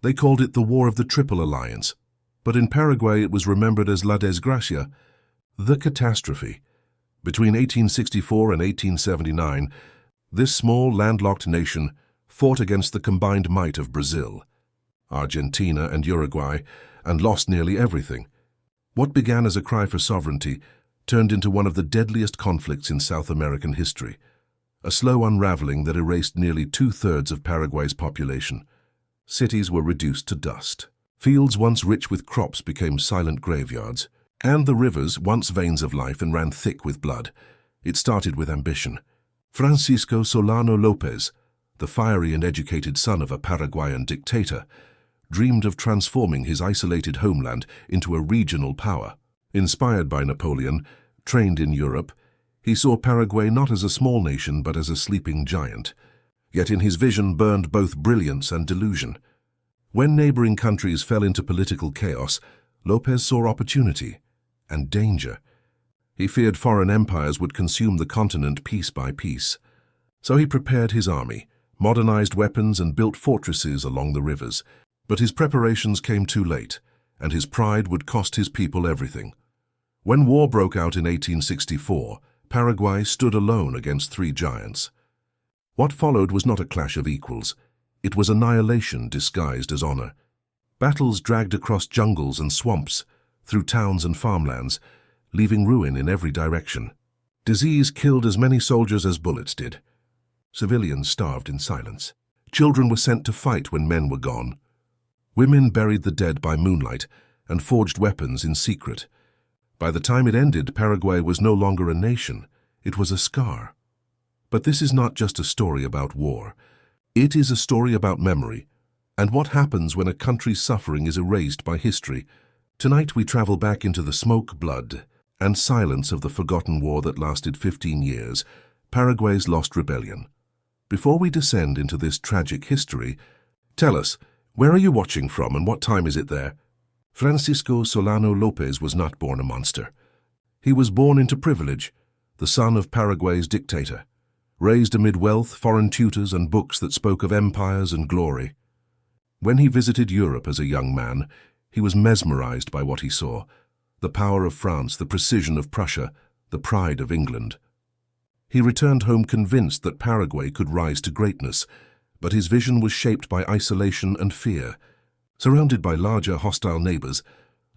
They called it the War of the Triple Alliance, but in Paraguay it was remembered as La Desgracia, the catastrophe. Between 1864 and 1879, this small landlocked nation fought against the combined might of Brazil, Argentina and Uruguay, and lost nearly everything. What began as a cry for sovereignty turned into one of the deadliest conflicts in South American history, a slow unraveling that erased nearly two-thirds of Paraguay's population. Cities were reduced to dust. Fields once rich with crops became silent graveyards, and the rivers, once veins of life and ran thick with blood. It started with ambition. Francisco Solano Lopez, the fiery and educated son of a Paraguayan dictator, dreamed of transforming his isolated homeland into a regional power. Inspired by Napoleon, trained in Europe, he saw Paraguay not as a small nation but as a sleeping giant. Yet in his vision burned both brilliance and delusion. When neighboring countries fell into political chaos, Lopez saw opportunity and danger. He feared foreign empires would consume the continent piece by piece. So he prepared his army, modernized weapons and built fortresses along the rivers. But his preparations came too late, and his pride would cost his people everything. When war broke out in 1864, Paraguay stood alone against three giants. What followed was not a clash of equals. It was annihilation disguised as honor. Battles dragged across jungles and swamps, through towns and farmlands, leaving ruin in every direction. Disease killed as many soldiers as bullets did. Civilians starved in silence. Children were sent to fight when men were gone. Women buried the dead by moonlight and forged weapons in secret. By the time it ended, Paraguay was no longer a nation. It was a scar. But this is not just a story about war. It is a story about memory and what happens when a country's suffering is erased by history. Tonight we travel back into the smoke, blood, and silence of the forgotten war that lasted 15 years, Paraguay's lost rebellion. Before we descend into this tragic history, tell us, where are you watching from and what time is it there? Francisco Solano Lopez was not born a monster. He was born into privilege, the son of Paraguay's dictator, raised amid wealth, foreign tutors, and books that spoke of empires and glory. When he visited Europe as a young man, he was mesmerized by what he saw: the power of France, the precision of Prussia, the pride of England. He returned home convinced that Paraguay could rise to greatness, but his vision was shaped by isolation and fear. Surrounded by larger, hostile neighbors,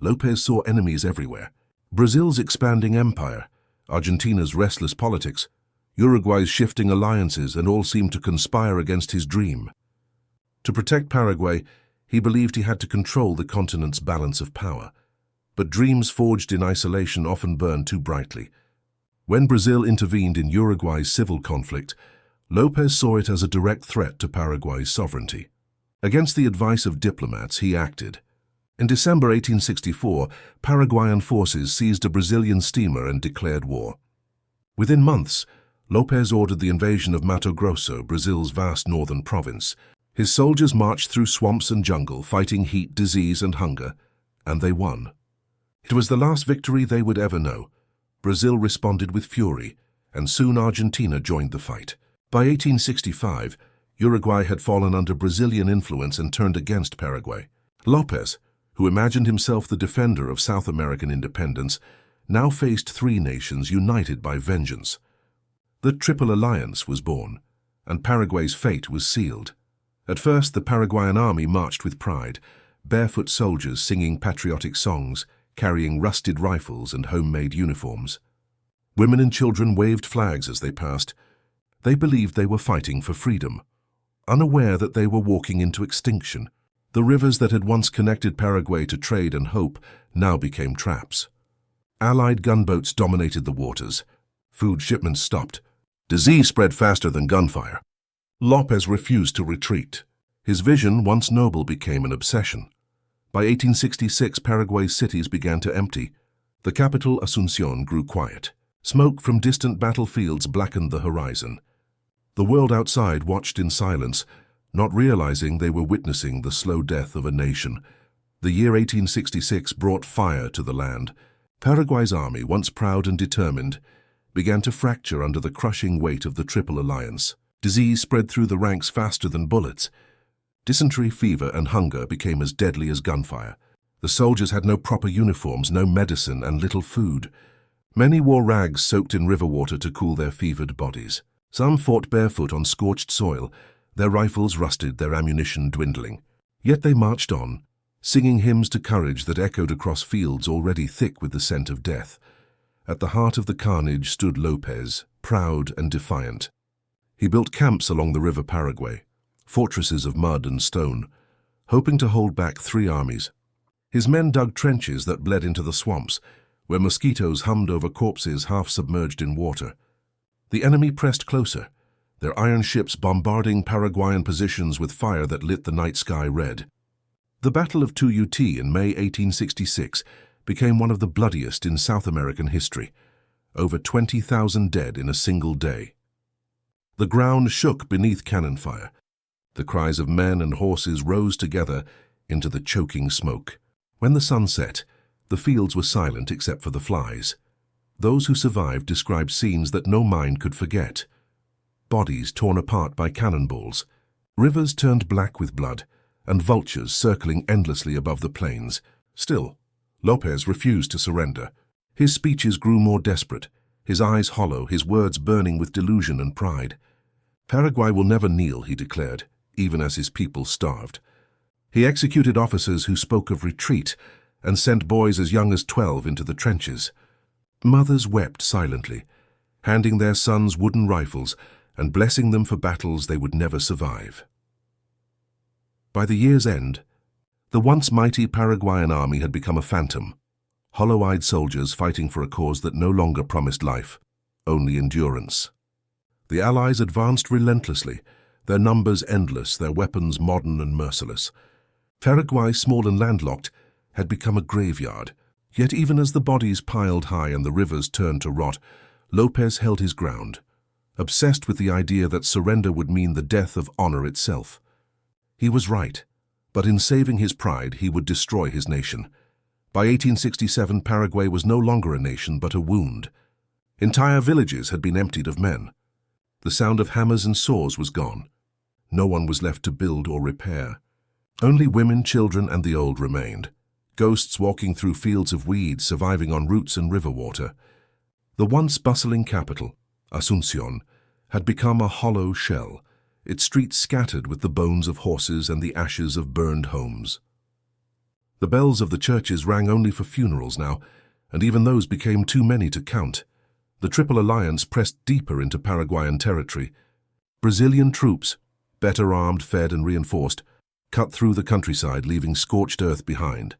Lopez saw enemies everywhere. Brazil's expanding empire, Argentina's restless politics, Uruguay's shifting alliances, and all seemed to conspire against his dream. To protect Paraguay, he believed he had to control the continent's balance of power. But dreams forged in isolation often burn too brightly. When Brazil intervened in Uruguay's civil conflict, Lopez saw it as a direct threat to Paraguay's sovereignty. Against the advice of diplomats, he acted. In December 1864, Paraguayan forces seized a Brazilian steamer and declared war. Within months, Lopez ordered the invasion of Mato Grosso, Brazil's vast northern province. His soldiers marched through swamps and jungle, fighting heat, disease, and hunger, and they won. It was the last victory they would ever know. Brazil responded with fury, and soon Argentina joined the fight. By 1865, Uruguay had fallen under Brazilian influence and turned against Paraguay. Lopez, who imagined himself the defender of South American independence, now faced three nations united by vengeance. The Triple Alliance was born, and Paraguay's fate was sealed. At first, the Paraguayan army marched with pride, barefoot soldiers singing patriotic songs, carrying rusted rifles and homemade uniforms. Women and children waved flags as they passed. They believed they were fighting for freedom, unaware that they were walking into extinction. The rivers that had once connected Paraguay to trade and hope now became traps. Allied gunboats dominated the waters. Food shipments stopped. Disease spread faster than gunfire. Lopez refused to retreat. His vision, once noble, became an obsession. By 1866, Paraguay's cities began to empty. The capital, Asunción, grew quiet. Smoke from distant battlefields blackened the horizon. The world outside watched in silence, not realizing they were witnessing the slow death of a nation. The year 1866 brought fire to the land. Paraguay's army, once proud and determined, began to fracture under the crushing weight of the Triple Alliance. Disease spread through the ranks faster than bullets. Dysentery, fever, and hunger became as deadly as gunfire. The soldiers had no proper uniforms, no medicine, and little food. Many wore rags soaked in river water to cool their fevered bodies. Some fought barefoot on scorched soil, their rifles rusted, their ammunition dwindling. Yet they marched on, singing hymns to courage that echoed across fields already thick with the scent of death. At the heart of the carnage stood Lopez, proud and defiant. He built camps along the river Paraguay, fortresses of mud and stone, hoping to hold back 3 armies. His men dug trenches that bled into the swamps, where mosquitoes hummed over corpses half submerged in water. The enemy pressed closer, their iron ships bombarding Paraguayan positions with fire that lit the night sky red. The Battle of Tuyutí in May 1866 became one of the bloodiest in South American history. Over 20,000 dead in a single day. The ground shook beneath cannon fire. The cries of men and horses rose together into the choking smoke. When the sun set, the fields were silent except for the flies. Those who survived described scenes that no mind could forget. Bodies torn apart by cannonballs, rivers turned black with blood, and vultures circling endlessly above the plains. Still, Lopez refused to surrender. His speeches grew more desperate, his eyes hollow, his words burning with delusion and pride. Paraguay will never kneel, he declared, even as his people starved. He executed officers who spoke of retreat and sent boys as young as 12 into the trenches. Mothers wept silently, handing their sons wooden rifles and blessing them for battles they would never survive. By the year's end, the once mighty Paraguayan army had become a phantom, hollow-eyed soldiers fighting for a cause that no longer promised life, only endurance. The Allies advanced relentlessly, their numbers endless, their weapons modern and merciless. Paraguay, small and landlocked, had become a graveyard. Yet even as the bodies piled high and the rivers turned to rot, Lopez held his ground, obsessed with the idea that surrender would mean the death of honor itself. He was right, but in saving his pride, he would destroy his nation. By 1867, Paraguay was no longer a nation but a wound. Entire villages had been emptied of men. The sound of hammers and saws was gone. No one was left to build or repair. Only women, children, and the old remained, ghosts walking through fields of weeds, surviving on roots and river water. The once bustling capital, Asunción, had become a hollow shell, its streets scattered with the bones of horses and the ashes of burned homes. The bells of the churches rang only for funerals now, and even those became too many to count. The Triple Alliance pressed deeper into Paraguayan territory. Brazilian troops, better armed, fed, and reinforced, cut through the countryside, leaving scorched earth behind.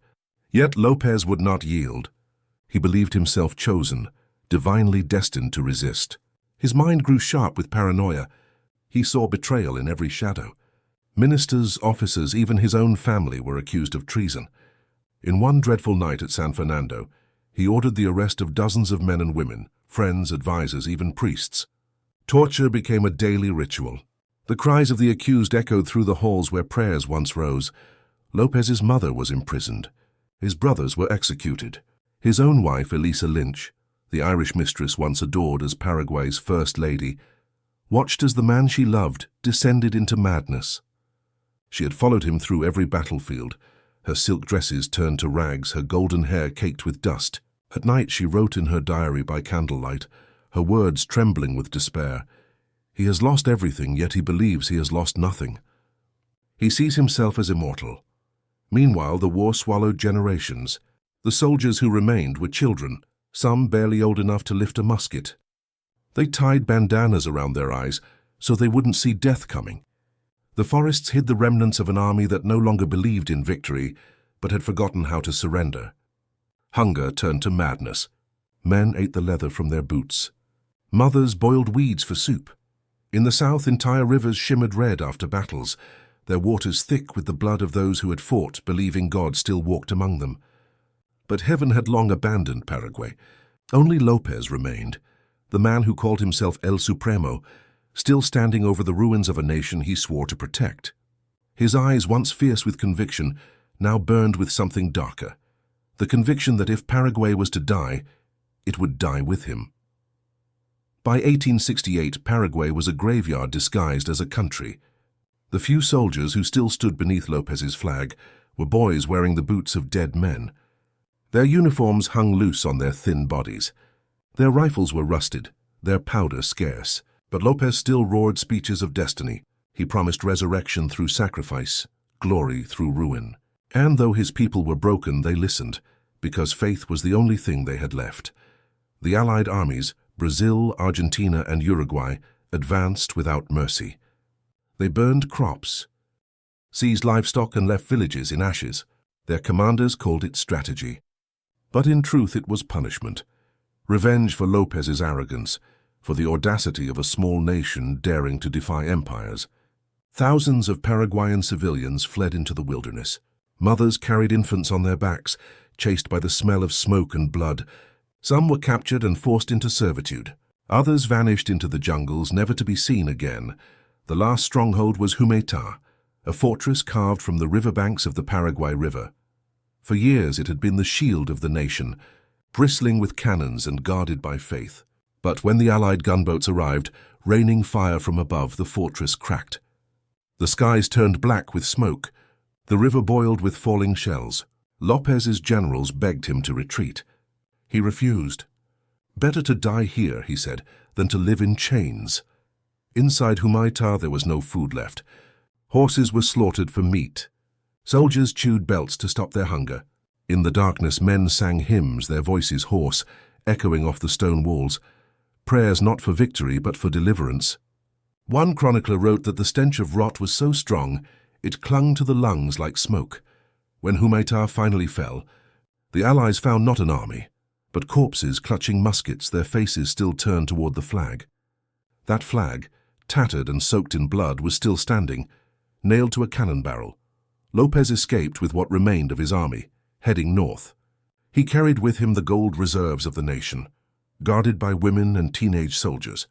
Yet Lopez would not yield. He believed himself chosen, divinely destined to resist. His mind grew sharp with paranoia. He saw betrayal in every shadow. Ministers, officers, even his own family were accused of treason. In one dreadful night at San Fernando, he ordered the arrest of dozens of men and women, friends, advisors, even priests. Torture became a daily ritual. The cries of the accused echoed through the halls where prayers once rose. Lopez's mother was imprisoned. His brothers were executed. His own wife, Elisa Lynch, the Irish mistress once adored as Paraguay's first lady, watched as the man she loved descended into madness. She had followed him through every battlefield, her silk dresses turned to rags, her golden hair caked with dust. At night she wrote in her diary by candlelight, her words trembling with despair. He has lost everything, yet he believes he has lost nothing. He sees himself as immortal. Meanwhile, the war swallowed generations. The soldiers who remained were children, some barely old enough to lift a musket. They tied bandanas around their eyes so they wouldn't see death coming. The forests hid the remnants of an army that no longer believed in victory, but had forgotten how to surrender. Hunger turned to madness. Men ate the leather from their boots. Mothers boiled weeds for soup. In the south, entire rivers shimmered red after battles, their waters thick with the blood of those who had fought, believing God still walked among them. But heaven had long abandoned Paraguay. Only Lopez remained, the man who called himself El Supremo, still standing over the ruins of a nation he swore to protect. His eyes, once fierce with conviction, now burned with something darker, the conviction that if Paraguay was to die, it would die with him. By 1868, Paraguay was a graveyard disguised as a country. The few soldiers who still stood beneath Lopez's flag were boys wearing the boots of dead men. Their uniforms hung loose on their thin bodies. Their rifles were rusted, their powder scarce. But Lopez still roared speeches of destiny. He promised resurrection through sacrifice, glory through ruin. And though his people were broken, they listened, because faith was the only thing they had left. The Allied armies, Brazil, Argentina, and Uruguay, advanced without mercy. They burned crops, seized livestock, and left villages in ashes. Their commanders called it strategy. But in truth it was punishment. Revenge for Lopez's arrogance, for the audacity of a small nation daring to defy empires. Thousands of Paraguayan civilians fled into the wilderness. Mothers carried infants on their backs, chased by the smell of smoke and blood. Some were captured and forced into servitude. Others vanished into the jungles, never to be seen again. The last stronghold was Humaitá, a fortress carved from the riverbanks of the Paraguay River. For years it had been the shield of the nation, bristling with cannons and guarded by faith. But when the Allied gunboats arrived, raining fire from above, the fortress cracked. The skies turned black with smoke. The river boiled with falling shells. Lopez's generals begged him to retreat. He refused. "Better to die here," he said, "than to live in chains." Inside Humaitá there was no food left. Horses were slaughtered for meat. Soldiers chewed belts to stop their hunger. In the darkness men sang hymns, their voices hoarse, echoing off the stone walls. Prayers not for victory but for deliverance. One chronicler wrote that the stench of rot was so strong it clung to the lungs like smoke. When Humaitá finally fell, the Allies found not an army, but corpses clutching muskets, their faces still turned toward the flag. That flag, tattered and soaked in blood, was still standing, nailed to a cannon barrel. Lopez escaped with what remained of his army, heading north. He carried with him the gold reserves of the nation, guarded by women and teenage soldiers.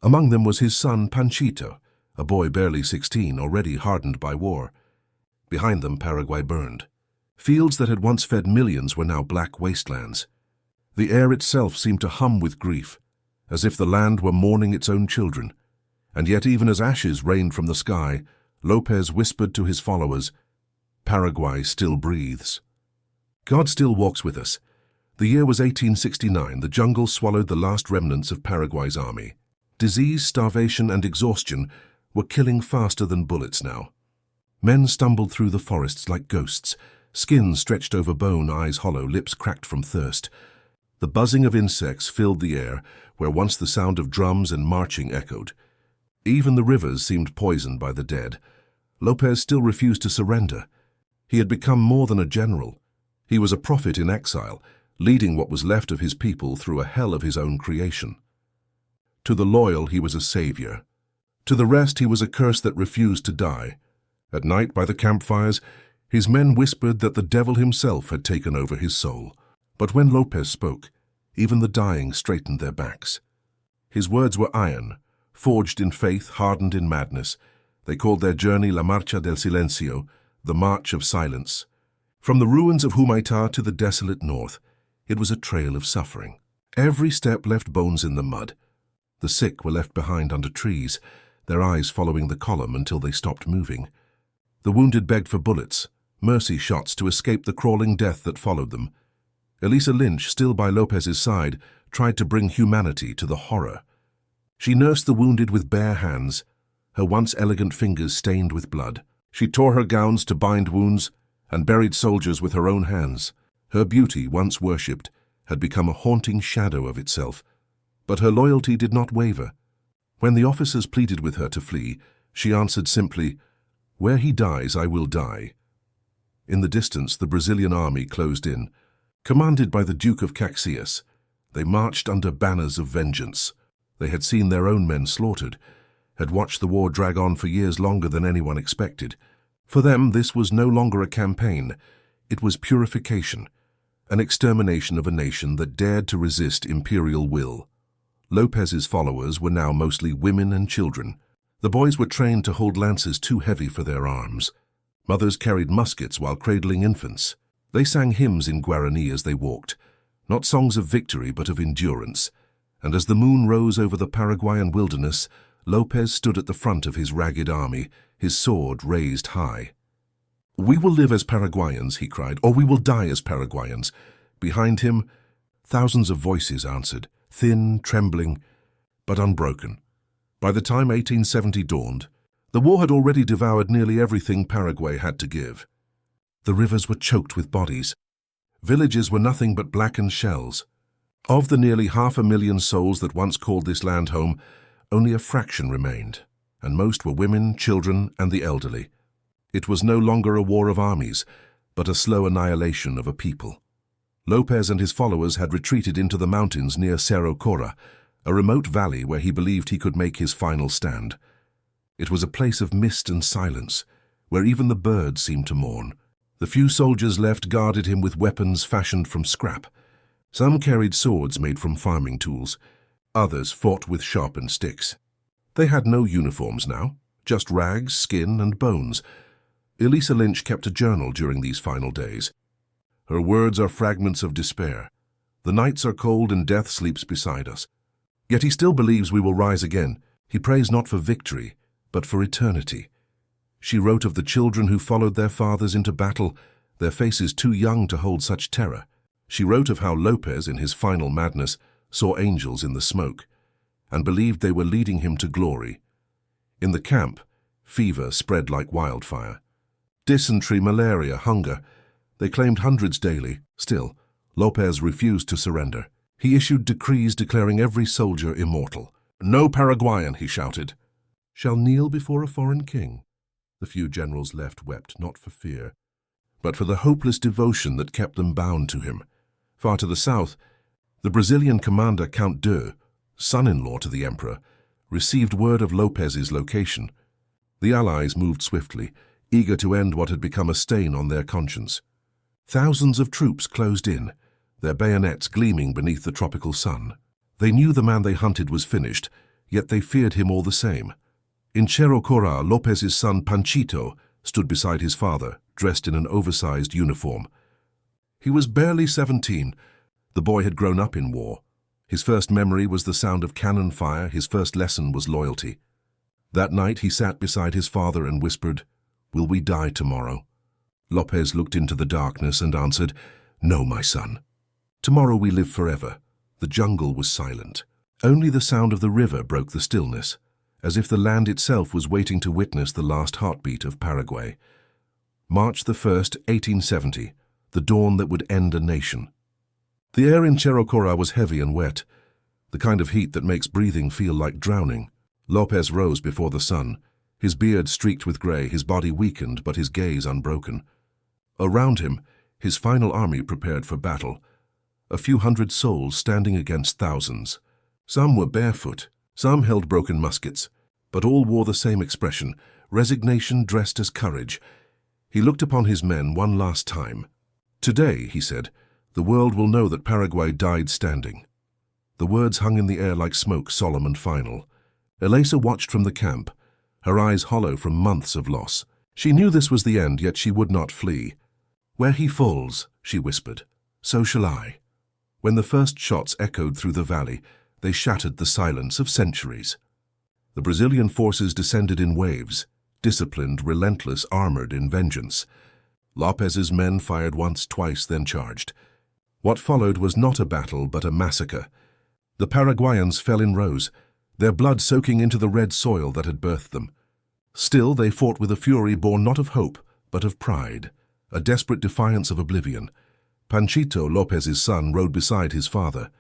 Among them was his son Panchito, a boy barely 16, already hardened by war. Behind them, Paraguay burned. Fields that had once fed millions were now black wastelands. The air itself seemed to hum with grief, as if the land were mourning its own children. And yet, even as ashes rained from the sky, Lopez whispered to his followers, "Paraguay still breathes." God still walks with us. The year was 1869. The jungle swallowed the last remnants of Paraguay's army. Disease, starvation, and exhaustion were killing faster than bullets now. Men stumbled through the forests like ghosts, skin stretched over bone, eyes hollow, lips cracked from thirst. The buzzing of insects filled the air, where once the sound of drums and marching echoed. Even the rivers seemed poisoned by the dead. Lopez still refused to surrender. He had become more than a general. He was a prophet in exile, leading what was left of his people through a hell of his own creation. To the loyal he was a savior. To the rest he was a curse that refused to die. At night by the campfires, his men whispered that the devil himself had taken over his soul. But when Lopez spoke, even the dying straightened their backs. His words were iron, forged in faith, hardened in madness. They called their journey La Marcha del Silencio, the March of Silence. From the ruins of Humaitá to the desolate north, it was a trail of suffering. Every step left bones in the mud. The sick were left behind under trees, their eyes following the column until they stopped moving. The wounded begged for bullets, mercy shots to escape the crawling death that followed them. Elisa Lynch, still by Lopez's side, tried to bring humanity to the horror. She nursed the wounded with bare hands, her once elegant fingers stained with blood. She tore her gowns to bind wounds and buried soldiers with her own hands. Her beauty, once worshipped, had become a haunting shadow of itself. But her loyalty did not waver. When the officers pleaded with her to flee, she answered simply, "Where he dies, I will die." In the distance, the Brazilian army closed in. Commanded by the Duke of Caxias, they marched under banners of vengeance. They had seen their own men slaughtered, had watched the war drag on for years longer than anyone expected. For them, this was no longer a campaign. It was purification, an extermination of a nation that dared to resist imperial will. Lopez's followers were now mostly women and children. The boys were trained to hold lances too heavy for their arms. Mothers carried muskets while cradling infants. They sang hymns in Guarani as they walked, not songs of victory but of endurance. And as the moon rose over the Paraguayan wilderness, Lopez stood at the front of his ragged army, his sword raised high. "We will live as Paraguayans," he cried, "or we will die as Paraguayans." Behind him, thousands of voices answered, thin, trembling, but unbroken. By the time 1870 dawned, the war had already devoured nearly everything Paraguay had to give. The rivers were choked with bodies. Villages were nothing but blackened shells. Of the nearly 500,000 souls that once called this land home, only a fraction remained, and most were women, children, and the elderly. It was no longer a war of armies, but a slow annihilation of a people. Lopez and his followers had retreated into the mountains near Cerro Cora, a remote valley where he believed he could make his final stand. It was a place of mist and silence, where even the birds seemed to mourn. The few soldiers left guarded him with weapons fashioned from scrap. Some carried swords made from farming tools. Others fought with sharpened sticks. They had no uniforms now, just rags, skin, and bones. Elisa Lynch kept a journal during these final days. Her words are fragments of despair. "The nights are cold and death sleeps beside us. Yet he still believes we will rise again. He prays not for victory, but for eternity." She wrote of the children who followed their fathers into battle, their faces too young to hold such terror. She wrote of how Lopez, in his final madness, saw angels in the smoke, and believed they were leading him to glory. In the camp, fever spread like wildfire. Dysentery, malaria, hunger. They claimed hundreds daily. Still, Lopez refused to surrender. He issued decrees declaring every soldier immortal. "No Paraguayan," he shouted, "shall kneel before a foreign king." The few generals left wept not for fear, but for the hopeless devotion that kept them bound to him. Far to the south, the Brazilian commander Count d'Eu, son-in-law to the emperor, received word of Lopez's location. The Allies moved swiftly, eager to end what had become a stain on their conscience. Thousands of troops closed in, their bayonets gleaming beneath the tropical sun. They knew the man they hunted was finished, yet they feared him all the same. In Cerro Cora, Lopez's son Panchito stood beside his father, dressed in an oversized uniform. He was barely 17. The boy had grown up in war. His first memory was the sound of cannon fire. His first lesson was loyalty. That night he sat beside his father and whispered, "Will we die tomorrow?" Lopez looked into the darkness and answered, "No, my son. Tomorrow we live forever." The jungle was silent. Only the sound of the river broke the stillness, as if the land itself was waiting to witness the last heartbeat of Paraguay. March the 1st, 1870, the dawn that would end a nation. The air in Cerro Cora was heavy and wet, the kind of heat that makes breathing feel like drowning. Lopez rose before the sun, his beard streaked with gray, his body weakened but his gaze unbroken. Around him, his final army prepared for battle, a few hundred souls standing against thousands. Some were barefoot, some held broken muskets, but all wore the same expression, resignation dressed as courage. He looked upon his men one last time. "Today," he said, "the world will know that Paraguay died standing." The words hung in the air like smoke, solemn and final. Elisa watched from the camp, her eyes hollow from months of loss. She knew this was the end, yet she would not flee. "Where he falls," she whispered, "so shall I." When the first shots echoed through the valley, they shattered the silence of centuries. The Brazilian forces descended in waves, disciplined, relentless, armored in vengeance. Lopez's men fired once, twice, then charged. What followed was not a battle, but a massacre. The Paraguayans fell in rows, their blood soaking into the red soil that had birthed them. Still, they fought with a fury born not of hope, but of pride, a desperate defiance of oblivion. Panchito, Lopez's son, rode beside his father.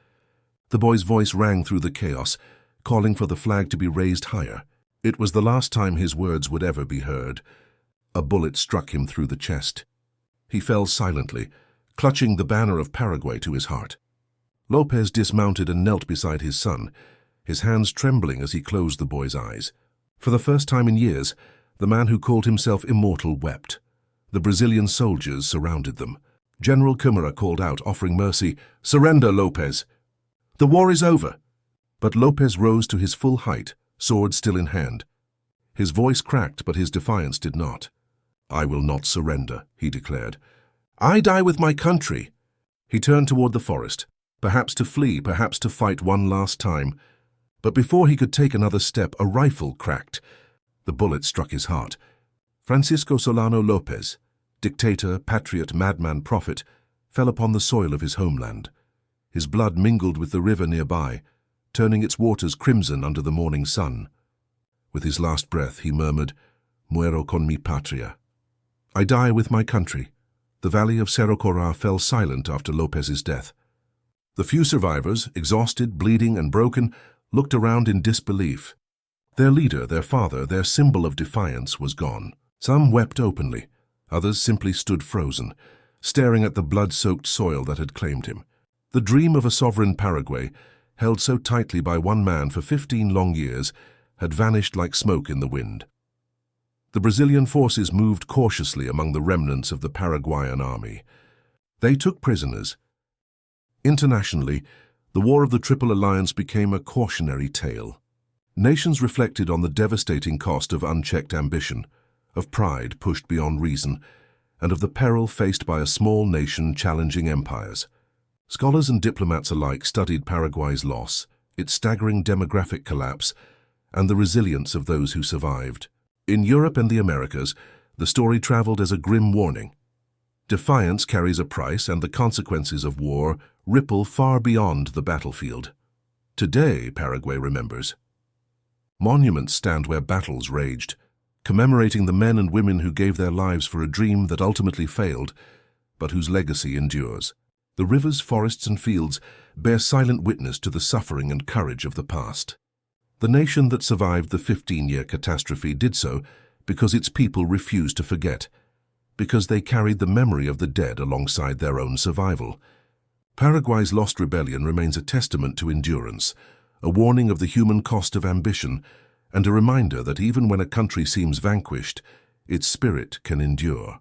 The boy's voice rang through the chaos, calling for the flag to be raised higher. It was the last time his words would ever be heard. A bullet struck him through the chest. He fell silently, clutching the banner of Paraguay to his heart. Lopez dismounted and knelt beside his son, his hands trembling as he closed the boy's eyes. For the first time in years, the man who called himself immortal wept. The Brazilian soldiers surrounded them. General Câmara called out, offering mercy, "Surrender, Lopez. The war is over." But Lopez rose to his full height, sword still in hand. His voice cracked, but his defiance did not. "I will not surrender," he declared. "I die with my country." He turned toward the forest, perhaps to flee, perhaps to fight one last time. But before he could take another step, a rifle cracked. The bullet struck his heart. Francisco Solano Lopez, dictator, patriot, madman, prophet, fell upon the soil of his homeland. His blood mingled with the river nearby, turning its waters crimson under the morning sun. With his last breath, he murmured, "Muero con mi patria." I die with my country. The valley of Cerro Corá fell silent after Lopez's death. The few survivors, exhausted, bleeding, and broken, looked around in disbelief. Their leader, their father, their symbol of defiance was gone. Some wept openly. Others simply stood frozen, staring at the blood-soaked soil that had claimed him. The dream of a sovereign Paraguay, held so tightly by one man for 15 long years, had vanished like smoke in the wind. The Brazilian forces moved cautiously among the remnants of the Paraguayan army. They took prisoners. Internationally, the War of the Triple Alliance became a cautionary tale. Nations reflected on the devastating cost of unchecked ambition, of pride pushed beyond reason, and of the peril faced by a small nation challenging empires. Scholars and diplomats alike studied Paraguay's loss, its staggering demographic collapse, and the resilience of those who survived. In Europe and the Americas, the story traveled as a grim warning. Defiance carries a price, and the consequences of war ripple far beyond the battlefield. Today, Paraguay remembers. Monuments stand where battles raged, commemorating the men and women who gave their lives for a dream that ultimately failed, but whose legacy endures. The rivers, forests, and fields bear silent witness to the suffering and courage of the past. The nation that survived the 15-year catastrophe did so because its people refused to forget, because they carried the memory of the dead alongside their own survival. Paraguay's lost rebellion remains a testament to endurance, a warning of the human cost of ambition, and a reminder that even when a country seems vanquished, its spirit can endure.